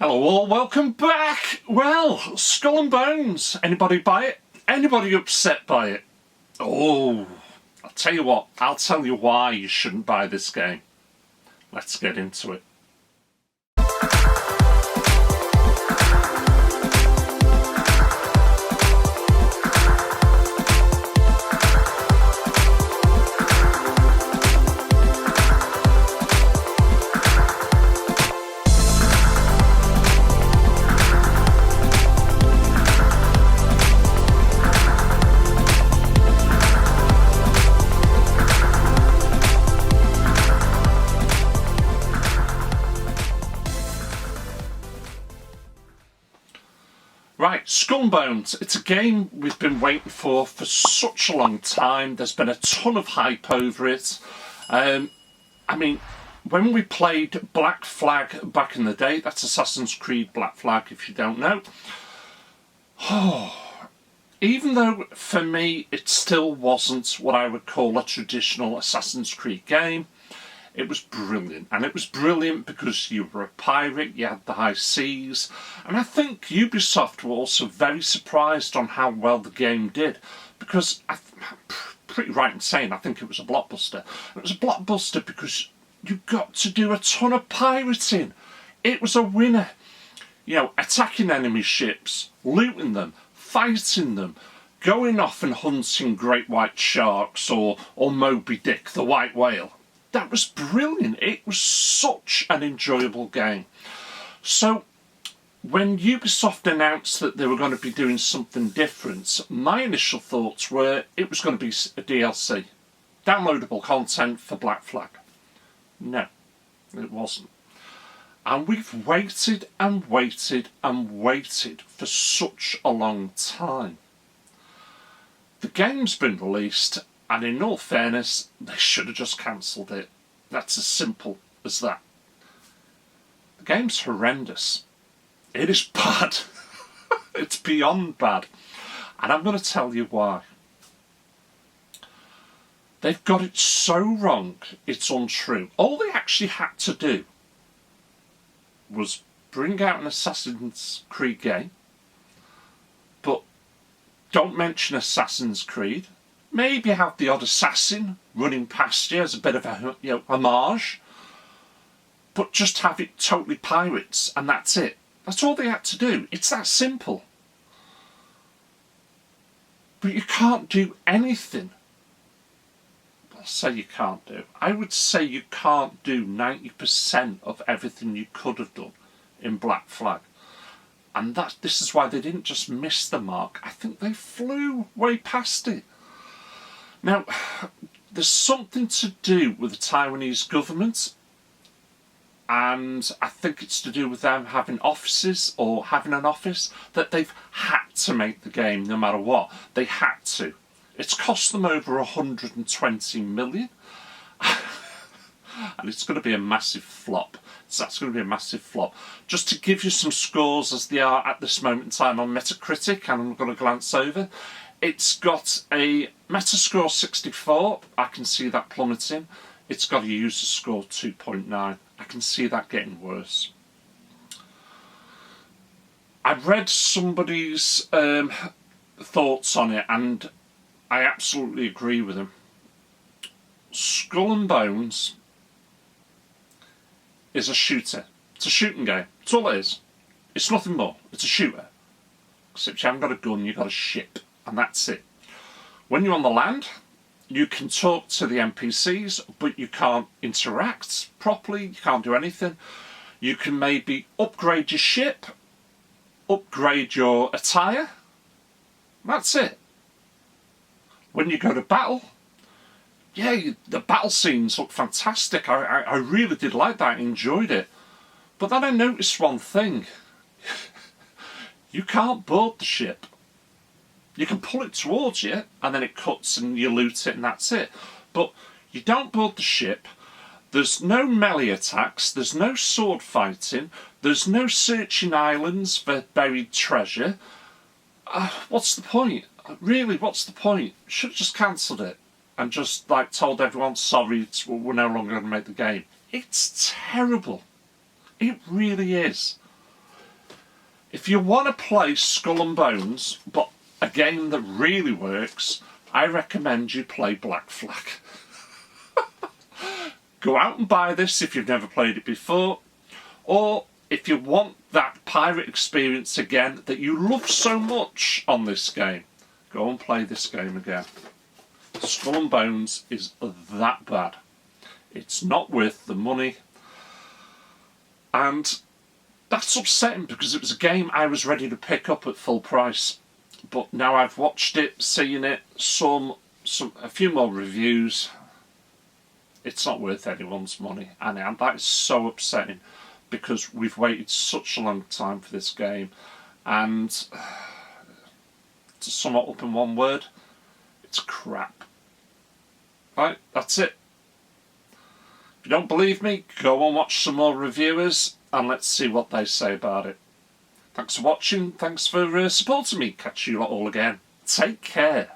Hello all, welcome back! Well, Skull and Bones. Anybody buy it? Anybody upset by it? Oh, I'll tell you what, I'll tell you why you shouldn't buy this game. Let's get into it. Right, Skull and Bones. It's a game we've been waiting for such a long time. There's been a ton of hype over it. I mean, when we played Black Flag back in the day, that's Assassin's Creed Black Flag if you don't know. Even though for me it still wasn't what I would call a traditional Assassin's Creed game, it was brilliant. And it was brilliant because you were a pirate, you had the high seas, and I think Ubisoft were also very surprised on how well the game did, because I'm pretty right in saying I think it was a blockbuster. It was a blockbuster because you got to do a ton of pirating. It was a winner. You know, attacking enemy ships, looting them, fighting them, going off and hunting great white sharks or Moby Dick, the white whale. That was brilliant. It was such an enjoyable game. So when Ubisoft announced that they were going to be doing something different, my initial thoughts were it was going to be a DLC. Downloadable content for Black Flag. No, it wasn't. And we've waited and waited and waited for such a long time. The game's been released, and in all fairness, they should have just cancelled it. That's as simple as that. The game's horrendous. It is bad. It's beyond bad. And I'm going to tell you why. They've got it so wrong, it's untrue. All they actually had to do was bring out an Assassin's Creed game, but don't mention Assassin's Creed. Maybe have the odd assassin running past you as a bit of a homage, but just have it totally pirates, and that's it. That's all they had to do. It's that simple. But you can't do anything. I'll say you can't do. I would say you can't do 90% of everything you could have done in Black Flag. And this is why they didn't just miss the mark. I think they flew way past it. Now, there's something to do with the Taiwanese government, and I think it's to do with them having offices, or having an office, that they've had to make the game no matter what. They had to. It's cost them over 120 million, and it's going to be a massive flop. So that's going to be a massive flop. Just to give you some scores as they are at this moment in time on Metacritic, and I'm going to glance over. It's got a Metascore 64, I can see that plummeting. It's got a user score 2.9, I can see that getting worse. I've read somebody's thoughts on it, and I absolutely agree with him. Skull and Bones is a shooter. It's a shooting game. That's all it is. It's nothing more. It's a shooter. Except you haven't got a gun, you've got a ship. And that's it. When you're on the land, you can talk to the NPCs, but you can't interact properly, you can't do anything. You can maybe upgrade your ship, upgrade your attire. That's it. When you go to battle, yeah, the battle scenes look fantastic. I really did like that, I enjoyed it. But then I noticed one thing. You can't board the ship. You can pull it towards you, and then it cuts and you loot it, and that's it. But you don't board the ship. There's no melee attacks. There's no sword fighting. There's no searching islands for buried treasure. What's the point? Really, what's the point? Should have just cancelled it and just told everyone, sorry, we're no longer going to make the game. It's terrible. It really is. If you want to play Skull and Bones, but a game that really works, I recommend you play Black Flag. Go out and buy this if you've never played it before, or if you want that pirate experience again that you love so much on this game, go and play this game again. Skull and Bones is that bad. It's not worth the money, and that's upsetting because it was a game I was ready to pick up at full price. But now I've watched it, seen it, a few more reviews. It's not worth anyone's money, and that is so upsetting because we've waited such a long time for this game, and to sum it up in one word, it's crap. Right, that's it. If you don't believe me, go and watch some more reviewers and let's see what they say about it. Thanks for watching, thanks for supporting me. Catch you all again. Take care.